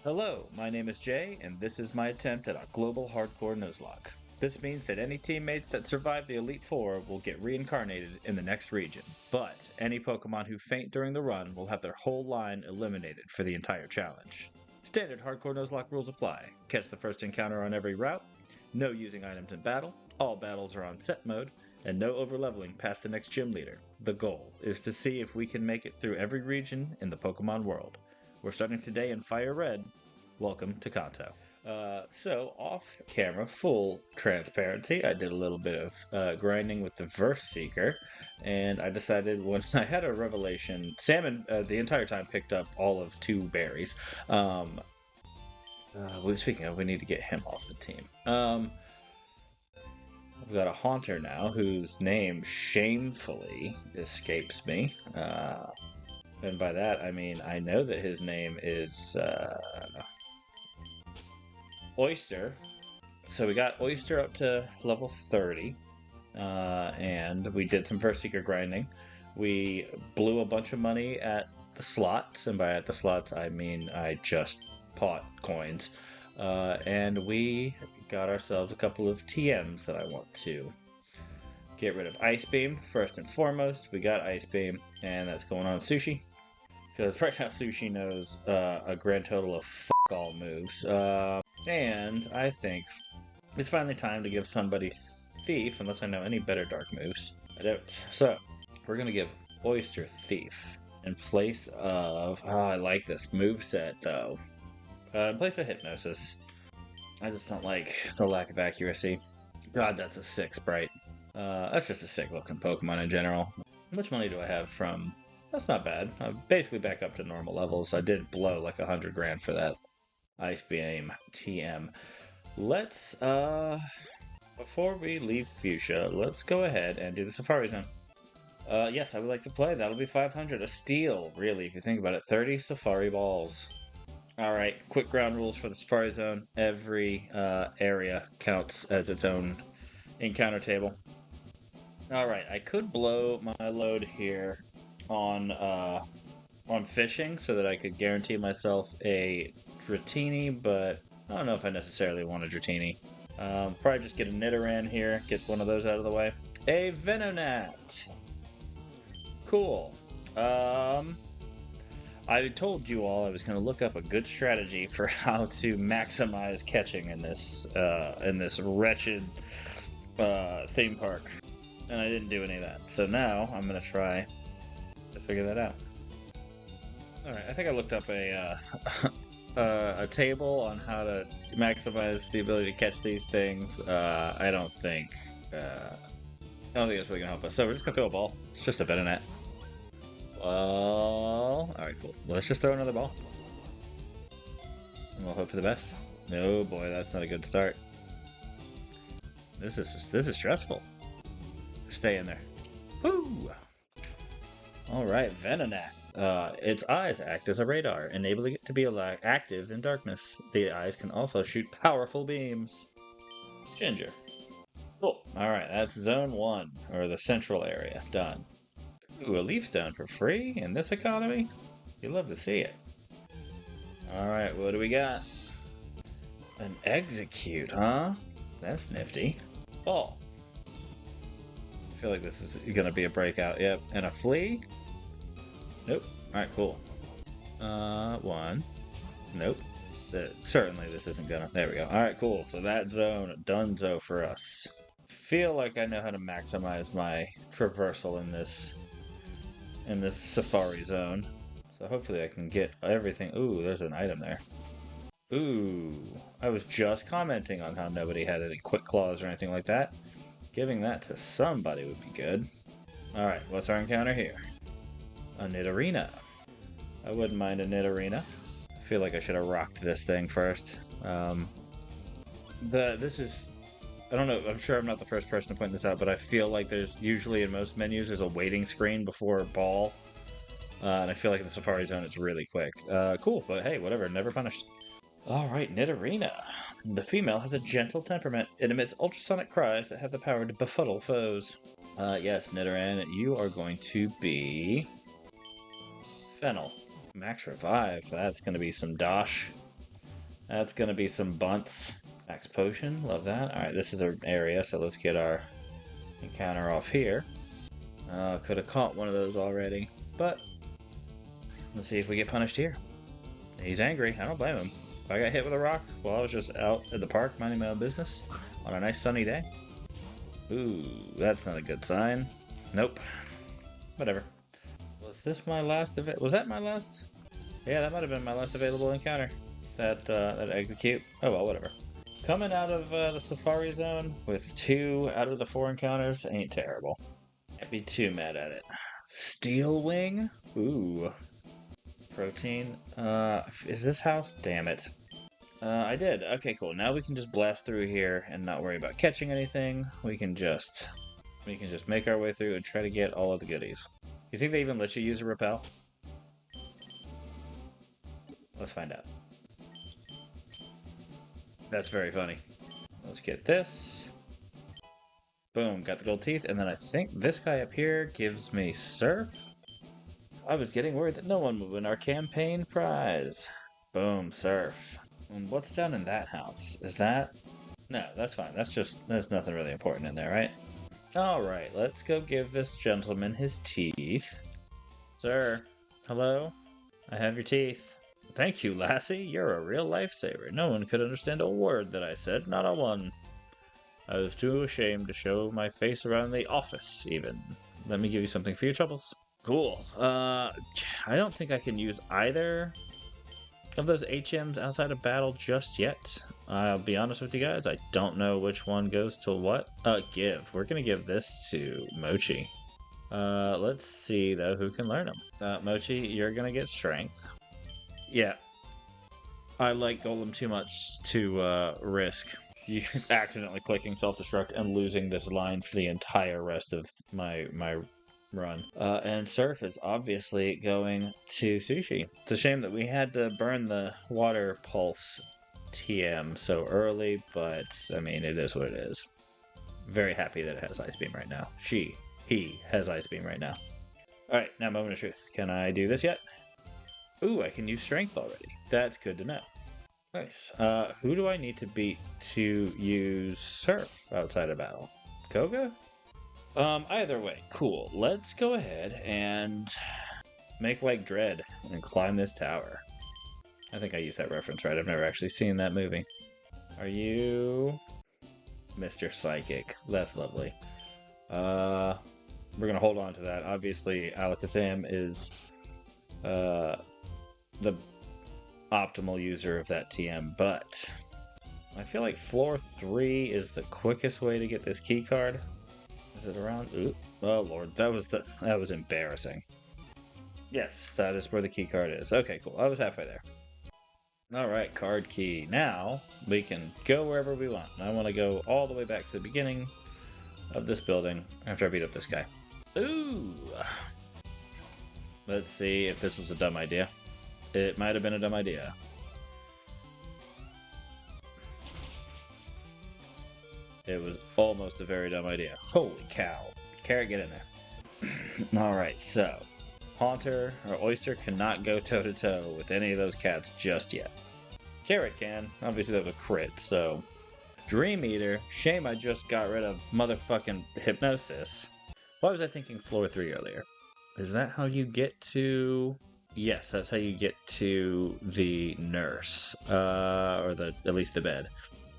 Hello, my name is Jay, and this is my attempt at a global hardcore Nuzlocke. This means that any teammates that survive the Elite Four will get reincarnated in the next region, but any Pokemon who faint during the run will have their whole line eliminated for the entire challenge. Standard hardcore Nuzlocke rules apply. Catch the first encounter on every route, no using items in battle, all battles are on set mode, and no overleveling past the next gym leader. The goal is to see if we can make it through every region in the Pokemon world. We're starting today in FireRed. Welcome to Kanto. So, off camera, full transparency, I did a little bit of grinding with the Verse Seeker, and I decided when I had a revelation, Salmon the entire time picked up all of 2 berries. Speaking of, we need to get him off the team. I've got a Haunter now whose name shamefully escapes me. And by that, I mean, I know that his name is Oyster. So we got Oyster up to level 30. And we did some First Seeker grinding. We blew a bunch of money at the slots. And by at the slots, I mean I just bought coins. And we got ourselves a couple of TMs that I want to get rid of. Ice Beam, first and foremost. We got Ice Beam, and that's going on Sushi. Because right now Sushi knows a grand total of all moves. And I think it's finally time to give somebody Thief, unless I know any better dark moves. I don't. So, we're going to give Oyster Thief in place of... Oh, I like this moveset, though. In place of Hypnosis. I just don't like the lack of accuracy. God, that's a sick sprite. That's just a sick looking Pokemon in general. How much money do I have from... That's not bad. I'm basically back up to normal levels. I did blow like 100 grand for that Ice Beam TM. Let's, before we leave Fuchsia, let's go ahead and do the Safari Zone. Yes, I would like to play. That'll be 500. A steal, really, if you think about it. 30 Safari Balls. Alright, quick ground rules for the Safari Zone. Every area counts as its own encounter table. Alright, I could blow my load here on fishing so that I could guarantee myself a Dratini, but I don't know if I necessarily want a Dratini. Probably just get a Nidoran here, get one of those out of the way. A Venonat! Cool. I told you all I was going to look up a good strategy for how to maximize catching in this wretched theme park, and I didn't do any of that. So now I'm going to try to figure that out. Alright, I think I looked up a table on how to maximize the ability to catch these things. I don't think it's really gonna help us. So we're just gonna throw a ball. It's just a Venonat. Well, alright, cool. Well, let's just throw another ball. And we'll hope for the best. Oh boy, that's not a good start. This is stressful. Stay in there. Woo! Alright, Venonat. Its eyes act as a radar, enabling it to be active in darkness. The eyes can also shoot powerful beams. Ginger. Cool. Alright, that's Zone 1, or the central area. Done. Ooh, a Leaf Stone for free in this economy? You love to see it. Alright, what do we got? An Execute, huh? That's nifty. Ball. I feel like this is gonna be a breakout. Yep. And a Flea? Nope. Alright, cool. One. Nope. Certainly this isn't gonna... There we go. Alright, cool. So that zone, donezo for us. Feel like I know how to maximize my traversal in this Safari Zone. So hopefully I can get everything... Ooh, there's an item there. Ooh. I was just commenting on how nobody had any Quick Claws or anything like that. Giving that to somebody would be good. Alright, what's our encounter here? A Nidorina. I wouldn't mind a Nidorina. I feel like I should have rocked this thing first. This is... I don't know, I'm sure I'm not the first person to point this out, but I feel like there's usually in most menus there's a waiting screen before ball. And I feel like in the Safari Zone it's really quick. Cool, but hey, whatever, never punished. Alright, Nidorina. The female has a gentle temperament. It emits ultrasonic cries that have the power to befuddle foes. Yes, Nidoran, you are going to be... Fennel. Max Revive. That's going to be some dosh. That's going to be some bunts. Max potion, love that. Alright, this is our area, so let's get our encounter off here. Could have caught one of those already, but let's see if we get punished here. He's angry, I don't blame him. If I got hit with a rock while I was just out at the park minding my own business on a nice sunny day. Ooh, that's not a good sign. Nope. Whatever. Was this my last event? Was that my last? Yeah, that might have been my last available encounter. That execute. Oh well, whatever. Coming out of the safari zone with 2 out of the 4 encounters ain't terrible. Can't be too mad at it. Steel wing? Ooh. Protein. Is this house? Damn it. I did. Okay, cool. Now we can just blast through here and not worry about catching anything. We can just make our way through and try to get all of the goodies. You think they even let you use a repel? Let's find out. That's very funny. Let's get this. Boom, got the gold teeth, and then I think this guy up here gives me surf. I was getting worried that no one would win our campaign prize. Boom, surf. And what's down in that house? Is that... No, that's fine. There's nothing really important in there, right? Alright, let's go give this gentleman his teeth. Sir, hello? I have your teeth. Thank you, lassie. You're a real lifesaver. No one could understand a word that I said, not a one. I was too ashamed to show my face around the office, even. Let me give you something for your troubles. Cool. I don't think I can use either of those HMs outside of battle just yet. I'll be honest with you guys, I don't know which one goes to what. Give. We're gonna give this to Mochi. Let's see, though, who can learn them. Mochi, you're gonna get strength. Yeah. I like Golem too much to risk you accidentally clicking self-destruct and losing this line for the entire rest of my run. And Surf is obviously going to Sushi. It's a shame that we had to burn the water pulse TM so early, but I mean, it is what it is. Very happy that it has Ice Beam right now. He has Ice Beam right now. Alright, now moment of truth. Can I do this yet? Ooh, I can use Strength already. That's good to know. Nice. Who do I need to beat to use Surf outside of battle? Koga? Either way, cool. Let's go ahead and make like Dread and climb this tower. I think I used that reference right. I've never actually seen that movie. Are you Mr. Psychic? That's lovely. We're gonna hold on to that. Obviously, Alakazam is the optimal user of that TM, but I feel like floor 3 is the quickest way to get this key card. Is it around? Ooh. Oh lord, that was embarrassing. Yes, that is where the key card is. Okay, cool. I was halfway there. Alright, card key. Now, we can go wherever we want. I want to go all the way back to the beginning of this building after I beat up this guy. Ooh! Let's see if this was a dumb idea. It might have been a dumb idea. It was almost a very dumb idea. Holy cow. Carrot, get in there. Alright, so Haunter or Oyster cannot go toe-to-toe with any of those cats just yet. Carrot can. Obviously that was a crit, so... Dream Eater. Shame I just got rid of motherfucking Hypnosis. Why was I thinking floor 3 earlier? Is that how you get to... Yes, that's how you get to the nurse. Or at least the bed.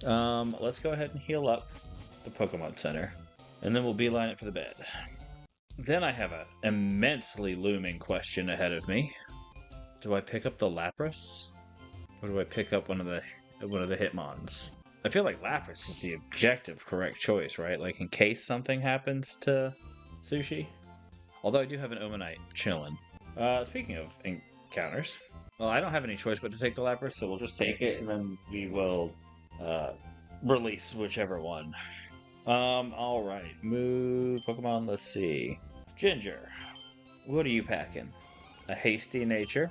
Let's go ahead and heal up the Pokemon Center. And then we'll beeline it for the bed. Then I have an immensely looming question ahead of me. Do I pick up the Lapras? Or do I pick up one of the Hitmons? I feel like Lapras is the objective correct choice, right? Like in case something happens to Sushi. Although I do have an Omanite chilling. Speaking of encounters, well, I don't have any choice but to take the Lapras, so we'll just take it and then we will release whichever one. Alright. Move Pokemon, let's see. Ginger. What are you packing? A Hasty Nature.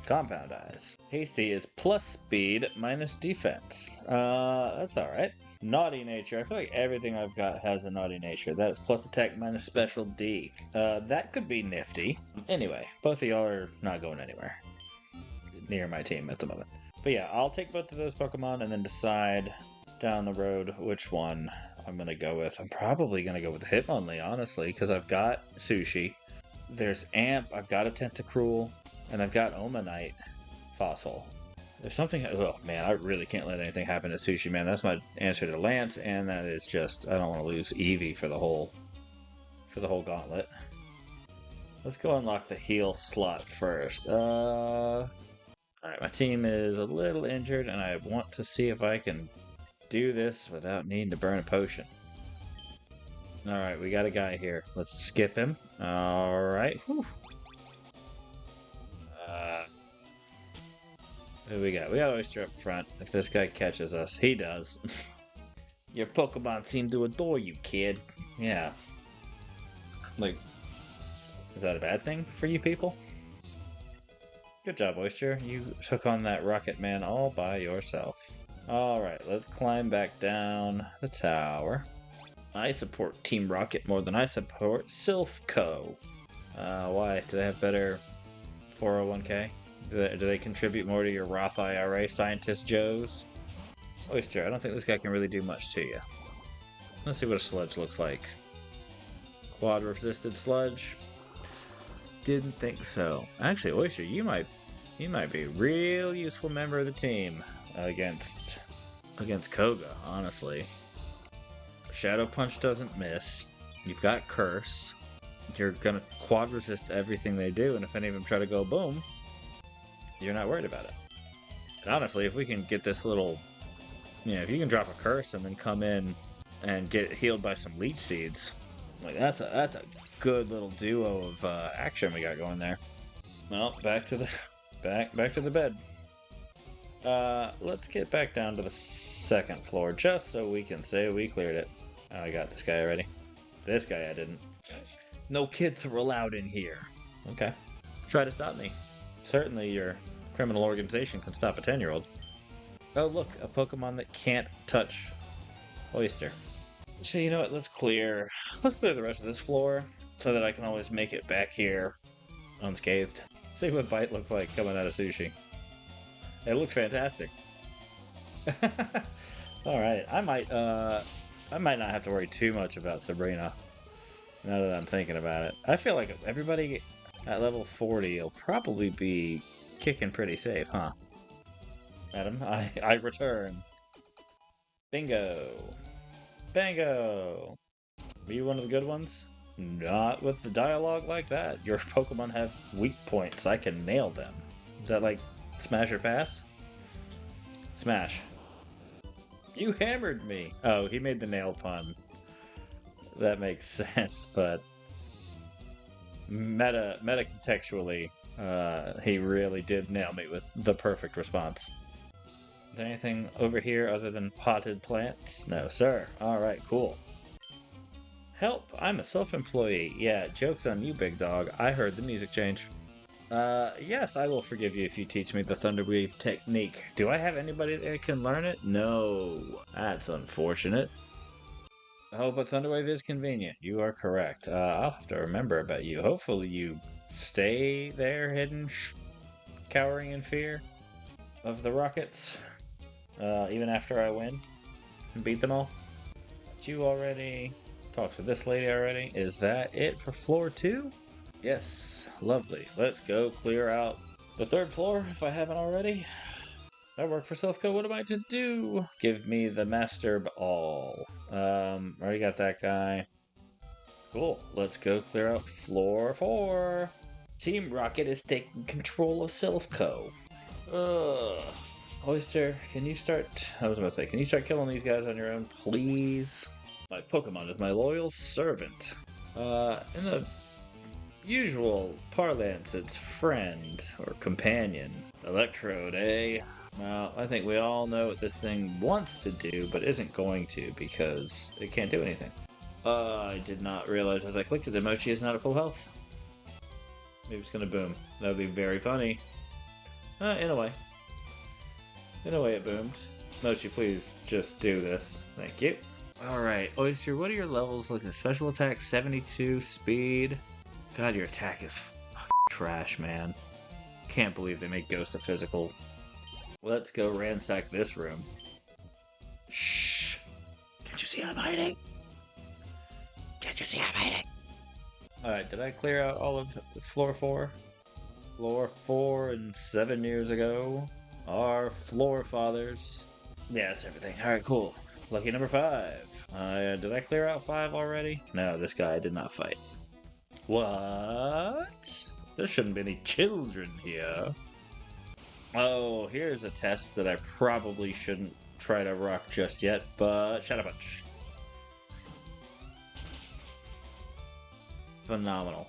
Compound Eyes. Hasty is plus speed minus defense. That's alright. Naughty Nature. I feel like everything I've got has a Naughty Nature. That is plus attack minus special D. That could be nifty. Anyway, both of y'all are not going anywhere. near my team at the moment. But yeah, I'll take both of those Pokemon and then decide down the road which one I'm going to go with. I'm probably going to go with Hitmonlee, honestly, because I've got Sushi. There's Amp, I've got a Tentacruel, and I've got Omanite Fossil. There's something... Oh, man, I really can't let anything happen to Sushi, man. That's my answer to Lance, and that is just... I don't want to lose Eevee for the whole gauntlet. Let's go unlock the heal slot first. Alright, my team is a little injured, and I want to see if I can do this without needing to burn a potion. Alright, we got a guy here. Let's skip him. Alright. Who we got? We got Oyster up front. If this guy catches us, he does. Your Pokemon seem to adore you, kid. Yeah. Like, is that a bad thing for you people? Good job, Oyster. You took on that Rocket Man all by yourself. Alright, let's climb back down the tower. I support Team Rocket more than I support SILPH Co. Why? Do they have better 401k? Do they contribute more to your Roth IRA, Scientist Joes? Oyster, I don't think this guy can really do much to you. Let's see what a sludge looks like. Quad resisted sludge? Didn't think so. Actually, Oyster, you might be a real useful member of the team against Koga, honestly. Shadow Punch doesn't miss. You've got Curse. You're gonna quad resist everything they do, and if any of them try to go boom, you're not worried about it. And honestly, if we can get this little... if you can drop a Curse and then come in and get healed by some Leech Seeds, like that's a good little duo of action we got going there. Well, back to the bed. Let's get back down to the second floor just so we can say we cleared it. Oh, I got this guy already. This guy I didn't. No kids are allowed in here. Okay. Try to stop me. Certainly your criminal organization can stop a 10-year-old. Oh, look, a Pokemon that can't touch Oyster. So you know what, let's clear the rest of this floor so that I can always make it back here unscathed. See what Bite looks like coming out of Sushi. It looks fantastic. Alright, I might not have to worry too much about Sabrina, now that I'm thinking about it. I feel like everybody at level 40 will probably be kicking pretty safe, huh? Madam, I return. Bingo. Bango! Are you one of the good ones? Not with the dialogue like that. Your Pokemon have weak points. I can nail them. Is that like Smash or Pass? Smash. You hammered me! Oh, he made the nail pun. That makes sense, but... Meta contextually, he really did nail me with the perfect response. Is there anything over here other than potted plants? No, sir. Alright, cool. Help! I'm a self-employee. Yeah, joke's on you, big dog. I heard the music change. Yes, I will forgive you if you teach me the Thunderwave technique. Do I have anybody that can learn it? No. That's unfortunate. Oh, but Thunderwave is convenient. You are correct. I'll have to remember about you. Hopefully you stay there hidden, cowering in fear of the Rockets. Even after I win and beat them all. Did you already talk to this lady already? Is that it for floor 2? Yes, lovely. Let's go clear out the 3rd floor if I haven't already. I work for SILPH Co. What am I to do? Give me the Master Ball. Already got that guy. Cool. Let's go clear out floor 4. Team Rocket is taking control of SILPH Co. Ugh. Oyster, can you start... I was about to say, can you start killing these guys on your own, please? My Pokemon is my loyal servant. In the usual parlance, it's friend or companion. Electrode, eh? Well, I think we all know what this thing wants to do, but isn't going to, because it can't do anything. I did not realize as I clicked it that Mochi is not at full health. Maybe it's gonna boom. That would be very funny. In a way. In a way it boomed. Mochi, please just do this. Thank you. Alright, Oyster, what are your levels looking? Special attack 72, speed. God, your attack is trash, man. Can't believe they make Ghost a physical. Let's go ransack this room. Shh! Can't you see I'm hiding? Can't you see I'm hiding? Alright, did I clear out all of floor 4? Floor 4 and 7 years ago. Our floor fathers. Yeah, that's everything. Alright, cool. Lucky number 5. Did I clear out 5 already? No, this guy did not fight. What? There shouldn't be any children here. Oh, here's a test that I probably shouldn't try to rock just yet, but Shadow Punch. Phenomenal.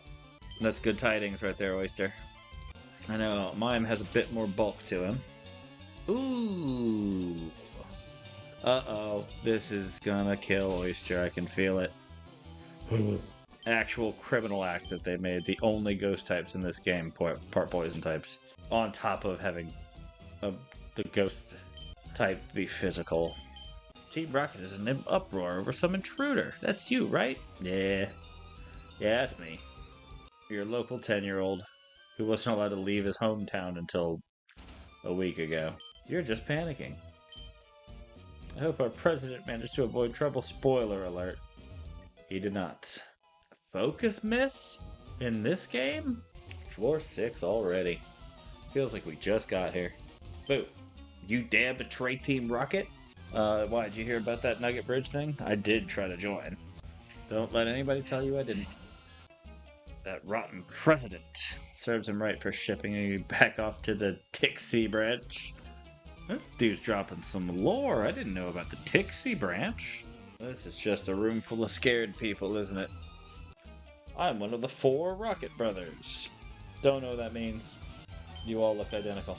That's good tidings right there, Oyster. I know, Mime has a bit more bulk to him. Ooh. Uh-oh. This is gonna kill Oyster, I can feel it. Actual criminal act that they made. The only ghost types in this game, part poison types. On top of having the ghost type be physical. Team Rocket is in an uproar over some intruder. That's you, right? Yeah. Yeah, that's me. Your local 10-year-old who wasn't allowed to leave his hometown until a week ago. You're just panicking. I hope our president managed to avoid trouble. Spoiler alert. He did not. Focus miss? In this game? Floor 6 already. Feels like we just got here. Boo. You dare betray Team Rocket? Why, did you hear about that Nugget Bridge thing? I did try to join. Don't let anybody tell you I didn't. That rotten president serves him right for shipping you back off to the Tixie branch. This dude's dropping some lore. I didn't know about the Tixie branch. This is just a room full of scared people, isn't it? I'm one of the 4 Rocket Brothers. Don't know what that means. You all look identical.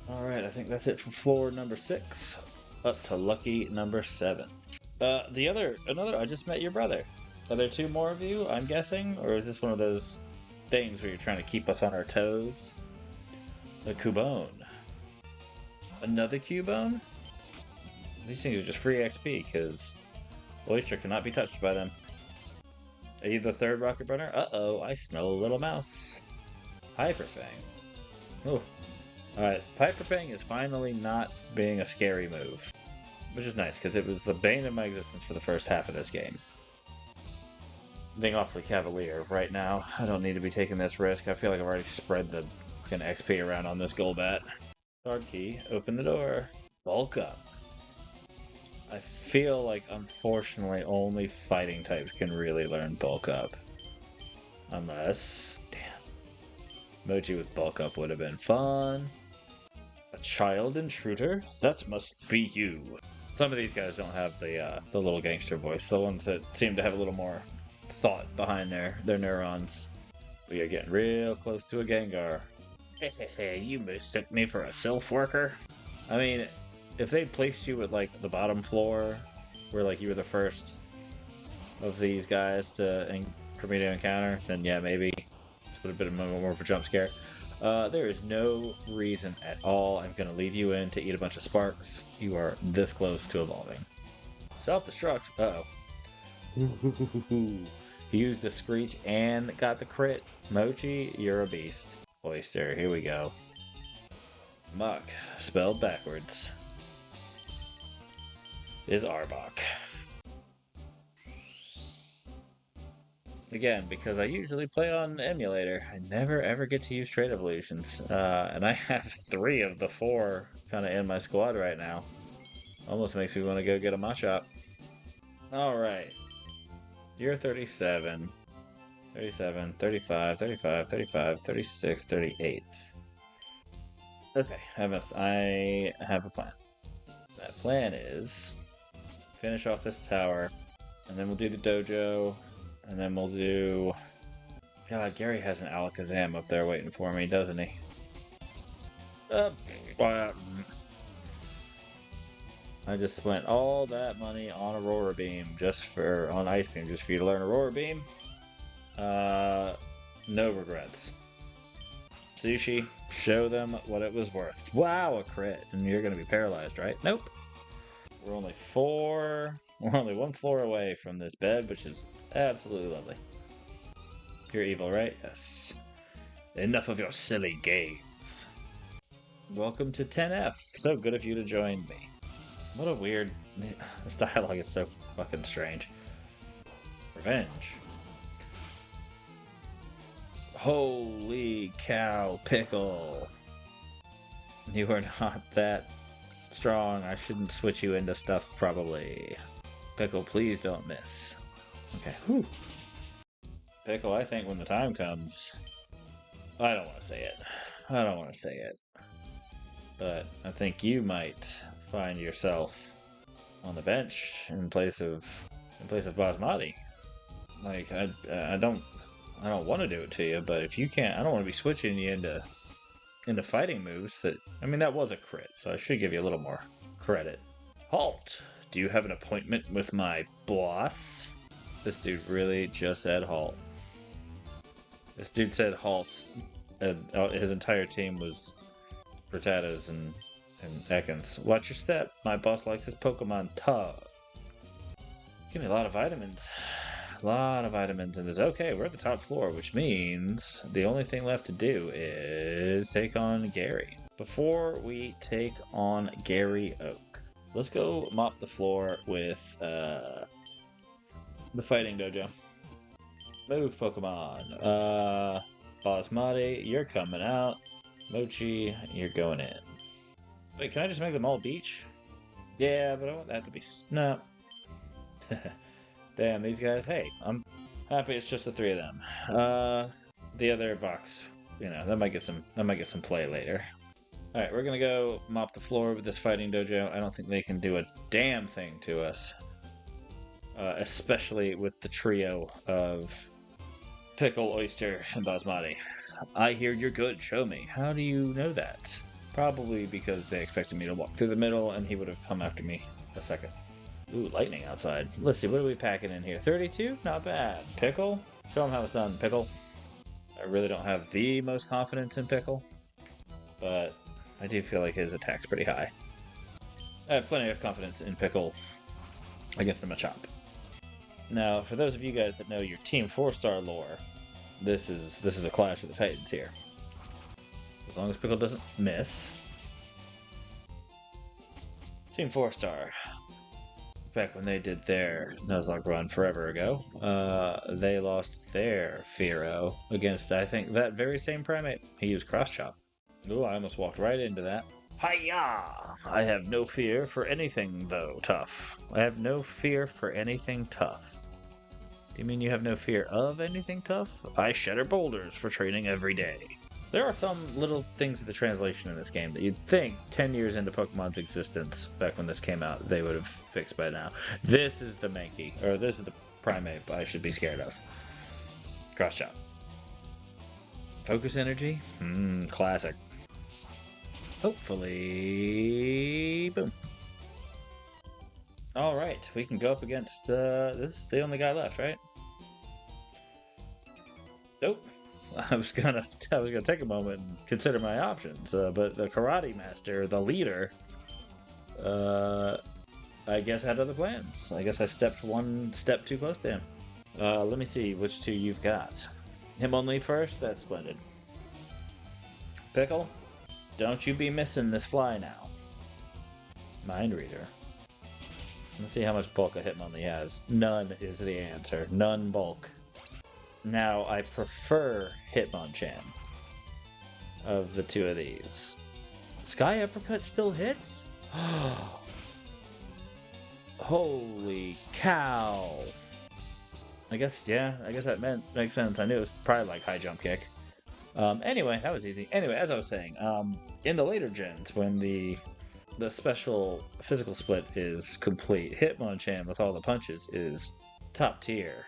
Alright, I think that's it for floor number 6. Up to lucky number 7. I just met your brother. Are there 2 more of you, I'm guessing? Or is this one of those things where you're trying to keep us on our toes? The Cubone. Another Cubone? These things are just free XP, because Oyster cannot be touched by them. Are you the 3rd Rocket Runner? Uh-oh, I smell a little mouse. Hyperfang. Oh. Alright, Hyperfang is finally not being a scary move. Which is nice, because it was the bane of my existence for the first half of this game. Being awfully cavalier right now. I don't need to be taking this risk. I feel like I've already spread the fucking XP around on this Golbat. Card key, open the door. Bulk up. I feel like, unfortunately, only fighting types can really learn bulk up. Unless... Damn. Mochi with bulk up would have been fun. A child intruder? That must be you. Some of these guys don't have the little gangster voice. The ones that seem to have a little more thought behind their neurons. We are getting real close to a Gengar. Hey, you mistook me for a SILPH worker? I mean, if they placed you at, like, the bottom floor, where, like, you were the first of these guys for me to encounter, then yeah, maybe this would have been more of a jump scare. There is no reason at all I'm going to leave you in to eat a bunch of sparks. You are this close to evolving. Self-destruct. Uh-oh. He used a Screech and got the crit. Mochi, you're a beast. Oyster, here we go. Muck, spelled backwards, is Arbok. Again, because I usually play on emulator, I never ever get to use trade evolutions. And I have 3 of the 4 kind of in my squad right now. Almost makes me want to go get a Machop. Alright. You're 37. 37, 35, 35, 35, 36, 38. Okay, I have a plan. That plan is finish off this tower, and then we'll do the dojo, and then we'll do... God, Gary has an Alakazam up there waiting for me, doesn't he? I just spent all that money on Aurora Beam on Ice Beam just for you to learn Aurora Beam. No regrets. Sushi, show them what it was worth. Wow, a crit. And you're gonna be paralyzed, right? Nope. We're only 1 floor away from this bed, which is absolutely lovely. You're evil, right? Yes. Enough of your silly games. Welcome to 10F. So good of you to join me. What a weird... This dialogue is so fucking strange. Revenge. Holy cow, Pickle. You are not that strong. I shouldn't switch you into stuff, probably. Pickle, please don't miss. Okay, whew. Pickle, I think when the time comes... I don't want to say it. But I think you might find yourself on the bench in place of Basmati. Like, I don't want to do it to you, but if you can't, I don't want to be switching you into fighting moves that... I mean, that was a crit, so I should give you a little more credit. Halt! Do you have an appointment with my boss? This dude really just said halt. This dude said halt, and his entire team was Rattatas and Ekans. Watch your step. My boss likes his Pokemon tough. Give me a lot of vitamins. And it's okay, we're at the top floor, which means the only thing left to do is take on Gary. Before we take on Gary Oak, let's go mop the floor with the fighting dojo. Move, Pokemon. Basmati, you're coming out. Mochi, you're going in. Wait, can I just make them all beach? Yeah, but I want that to be... No. Damn, these guys. Hey, I'm happy it's just the three of them. The other box, you know, that might get some play later. Alright, we're gonna go mop the floor with this fighting dojo. I don't think they can do a damn thing to us. Especially with the trio of Pickle, Oyster, and Basmati. I hear you're good, show me. How do you know that? Probably because they expected me to walk through the middle and he would have come after me a second. Ooh, lightning outside. Let's see, what are we packing in here? 32? Not bad. Pickle? Show him how it's done, Pickle. I really don't have the most confidence in Pickle, but I do feel like his attack's pretty high. I have plenty of confidence in Pickle against the Machop. Now, for those of you guys that know your Team 4-star lore, this is a Clash of the Titans here. As long as Pickle doesn't miss. Team 4-star. Back when they did their Nuzlocke run forever ago, they lost their Fearow against, I think, that very same primate. He used Cross Chop. Ooh, I almost walked right into that. Hi-ya! I have no fear for anything, though, tough. I have no fear for anything tough. Do you mean you have no fear of anything tough? I shatter boulders for training every day. There are some little things in the translation in this game that you'd think 10 years into Pokemon's existence, back when this came out, they would have fixed by now. This is the Mankey, or this is the primate I should be scared of. Cross Chop. Focus Energy? Classic. Hopefully... Boom. Alright, we can go up against, this is the only guy left, right? Nope. I was gonna take a moment and consider my options, but the Karate Master, the leader, I guess had other plans. I guess I stepped one step too close to him. Let me see which two you've got. Him only first? That's splendid. Pickle, don't you be missing this fly now. Mind Reader. Let's see how much bulk a Hitmonlee has. None is the answer. None bulk. Now, I prefer Hitmonchan of the two of these. Sky Uppercut still hits? Holy cow! I guess that makes sense. I knew it was probably like high jump kick. Anyway, that was easy. Anyway, as I was saying, in the later gens, when the special physical split is complete, Hitmonchan with all the punches is top tier.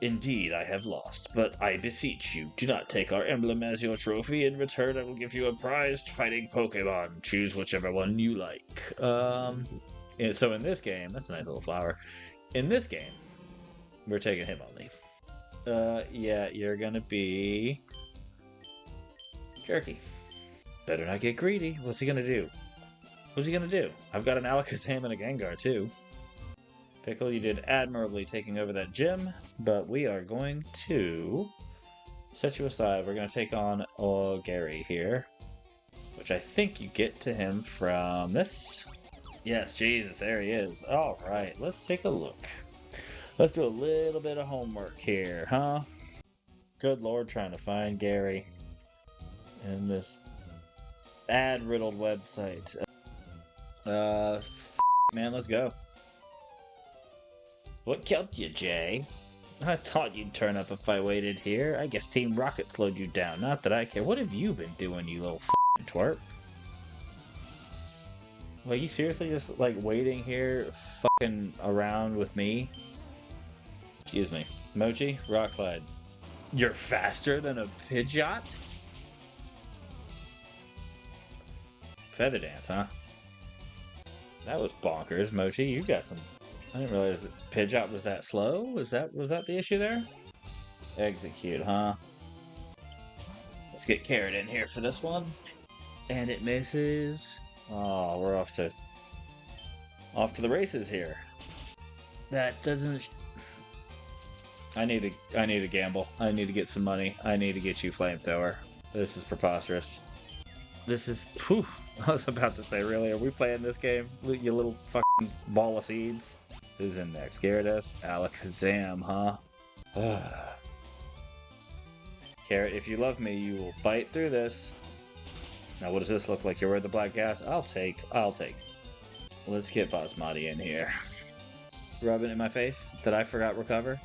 Indeed, I have lost, but I beseech you, do not take our emblem as your trophy. In return, I will give you a prized fighting Pokemon. Choose whichever one you like. So in this game, that's a nice little flower. In this game, we're taking Hitmonlee. Yeah, you're gonna be... Jerky. Better not get greedy. What's he gonna do? I've got an Alakazam and a Gengar, too. Pickle, you did admirably taking over that gym, but we are going to Set you aside. We're going to take on Gary here, which I think you get to him from this. Yes, Jesus, there he is. All right, let's take a look. Let's do a little bit of homework here, huh? Good Lord, trying to find Gary in this ad-riddled website. Man, let's go. What kept you, Jay? I thought you'd turn up if I waited here. I guess Team Rocket slowed you down. Not that I care. What have you been doing, you little twerp? Like, you seriously just, like, waiting here, fucking around with me? Excuse me. Mochi, rock slide. You're faster than a Pidgeot? Feather dance, huh? That was bonkers, Mochi. You got some... I didn't realize that Pidgeot was that slow. Was that the issue there? Execute, huh? Let's get Carrot in here for this one. And it misses. Oh, we're off to the races here. That doesn't... I need to gamble. I need to get some money. I need to get you Flamethrower. This is preposterous. This is... Whew. I was about to say, really? Are we playing this game? You little fucking ball of seeds? Who's in next? Gyarados? Alakazam, huh? Carrot, if you love me, you will bite through this. Now, what does this look like? You're worth the black gas? I'll take. Let's get Basmati in here. Rub it in my face? Did I forgot recover?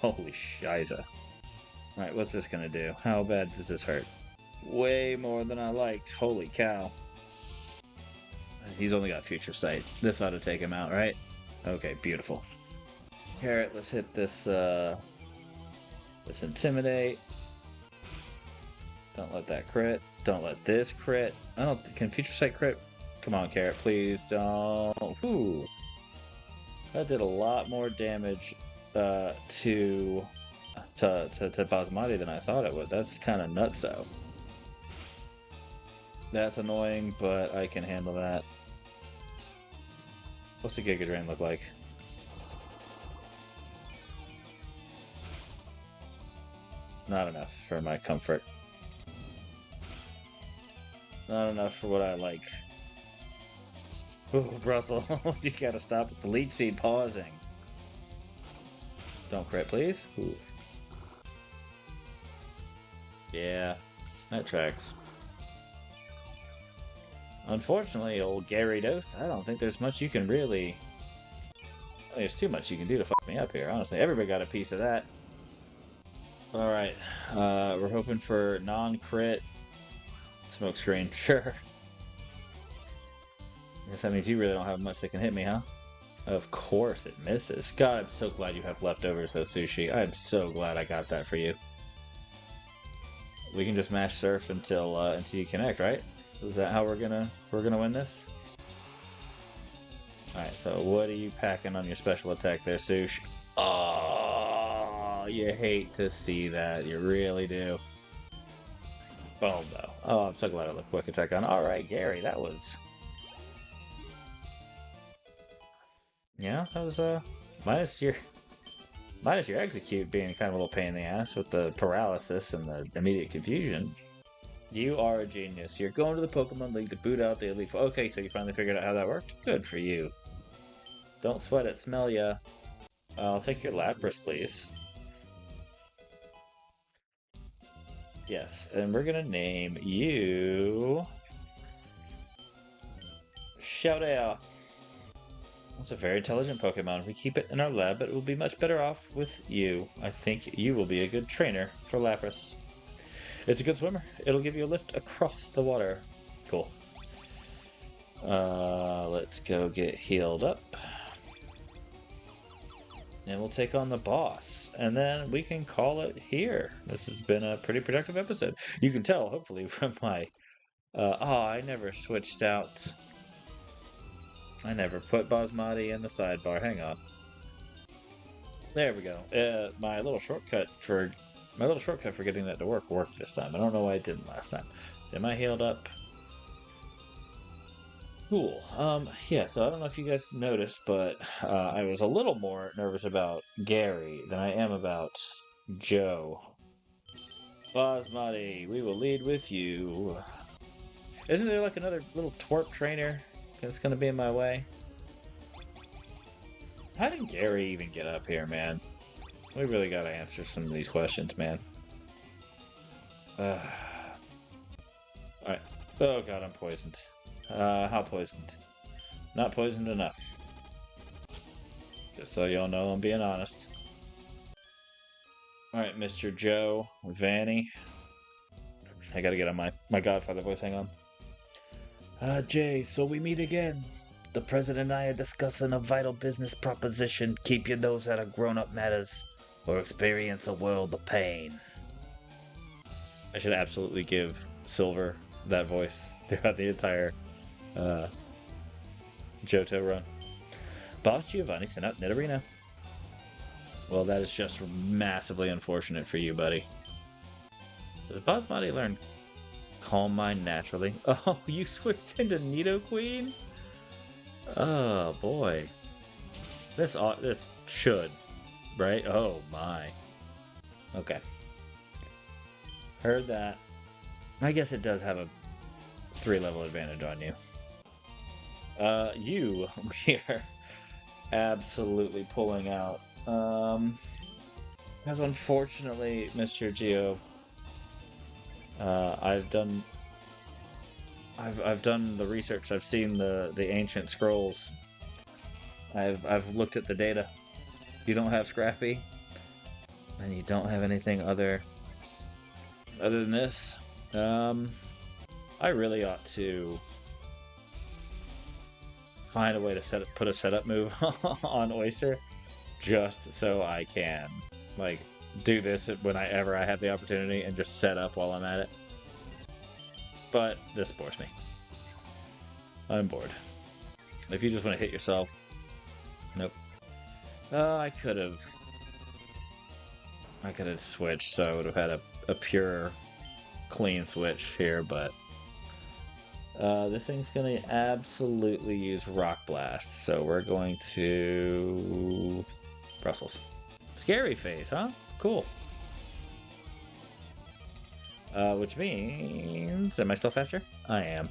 Holy shiza. Alright, what's this gonna do? How bad does this hurt? Way more than I liked. Holy cow. He's only got Future Sight. This ought to take him out, right? Okay, beautiful. Carrot, let's hit this, let's Intimidate. Don't let that crit. Don't let this crit. Can Future Sight crit? Come on, Carrot, please don't. Ooh. That did a lot more damage to Basmati than I thought it would. That's kind of nutso. That's annoying, but I can handle that. What's the Giga Drain look like? Not enough for my comfort. Not enough for what I like. Ooh, Brussels, you gotta stop with the Leech Seed pausing. Don't crit, please. Ooh. Yeah, that tracks. Unfortunately, old Gyarados, I don't think there's much you can really... There's too much you can do to fuck me up here, honestly. Everybody got a piece of that. Alright, we're hoping for non-crit. Smokescreen, sure. I guess that means you really don't have much that can hit me, huh? Of course it misses. God, I'm so glad you have leftovers, though, Sushi. I'm so glad I got that for you. We can just mash Surf until you connect, right? Is that how we're gonna win this? Alright, so what are you packing on your special attack there, Sush? Oh, you hate to see that. You really do. Boom, though. Oh, I'm so glad I left quick attack on. Alright, Gary, that was... Yeah, that was, minus your execute being kind of a little pain in the ass with the paralysis and the immediate confusion. You are a genius. You're going to the Pokemon League to boot out the Elite Four. Okay, so you finally figured out how that worked? Good for you. Don't sweat it, smell ya. I'll take your Lapras, please. Yes, and we're gonna name you... Shoutao. That's a very intelligent Pokemon. If we keep it in our lab, it will be much better off with you. I think you will be a good trainer for Lapras. It's a good swimmer. It'll give you a lift across the water. Cool. Let's go get healed up. And we'll take on the boss. And then we can call it here. This has been a pretty productive episode. You can tell, hopefully, from my... I never switched out... I never put Basmati in the sidebar. Hang on. There we go. My little shortcut for getting that to work worked this time. I don't know why it didn't last time. Am I healed up? Cool. Yeah, so I don't know if you guys noticed, but I was a little more nervous about Gary than I am about Joe. Basmati, we will lead with you. Isn't there like another little twerp trainer that's gonna be in my way? How did Gary even get up here, man? We really gotta answer some of these questions, man. Alright. Oh god, I'm poisoned. How poisoned? Not poisoned enough. Just so y'all know I'm being honest. Alright, Mr. Joe, Vanny. I gotta get on my Godfather voice, hang on. Jay, so we meet again. The president and I are discussing a vital business proposition. Keep your nose out of grown-up matters, or experience a world of pain. I should absolutely give Silver that voice throughout the entire Johto run. Boss Giovanni sent out Nidorino. Well, that is just massively unfortunate for you, buddy. Does Basmati learn Calm Mind naturally? Oh, you switched into Nidoqueen? Oh, boy. This should, right? Oh, my. Okay. Heard that. I guess it does have a 3-level advantage on you. You here absolutely pulling out. Because unfortunately, Mr. Geo, I've done the research. I've seen the ancient scrolls. I've looked at the data. You don't have Scrappy, and you don't have anything other than this. I really ought to find a way to put a setup move on Oyster, just so I can like do this whenever I have the opportunity and just set up while I'm at it. But this bores me. I'm bored. If you just want to hit yourself, nope. I could have switched, so I would have had a pure, clean switch here, but this thing's gonna absolutely use Rock Blast, so we're going to Brussels. Scary Face, huh? Cool. Which means, am I still faster? I am.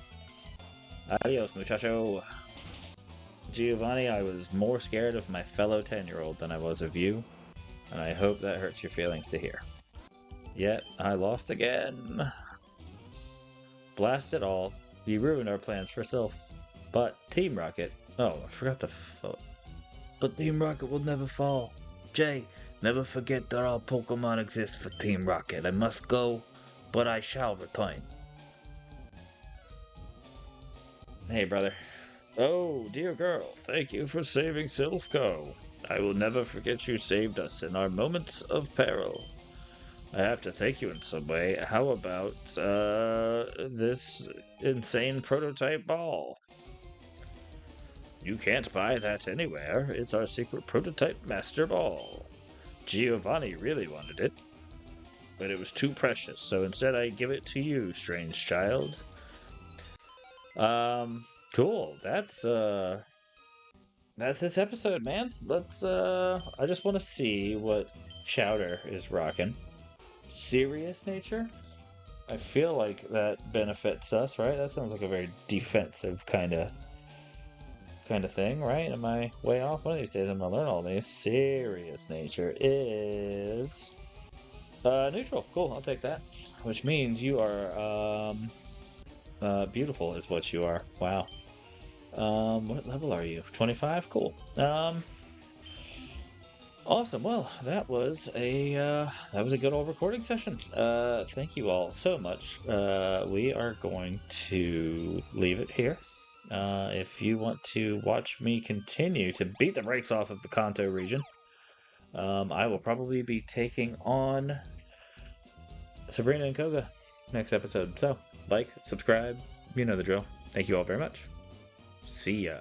Adios, muchacho. Giovanni, I was more scared of my fellow 10-year-old than I was of you, and I hope that hurts your feelings to hear. Yet, I lost again. Blast it all. You ruined our plans for SILPH. But Team Rocket... Oh, I forgot the... But Team Rocket will never fall. Jay, never forget that all Pokémon exist for Team Rocket. I must go, but I shall return. Hey, brother. Oh, dear girl, thank you for saving SILPH Co. I will never forget you saved us in our moments of peril. I have to thank you in some way. How about, this insane prototype ball? You can't buy that anywhere. It's our secret prototype master ball. Giovanni really wanted it, but it was too precious, so instead I give it to you, strange child. Cool. That's this episode, man. Let's, I just want to see what Chowder is rocking. Serious nature? I feel like that benefits us, right? That sounds like a very defensive kind of thing, right? Am I way off? One of these days I'm gonna learn all these. Serious nature is neutral. Cool, I'll take that. Which means you are beautiful is what you are. Wow. What level are you? 25? Cool. Awesome. Well, that was a good old recording session. Thank you all so much. We are going to leave it here. If you want to watch me continue to beat the brakes off of the Kanto region, I will probably be taking on Sabrina and Koga next episode. So, like, subscribe, you know the drill. Thank you all very much. See ya.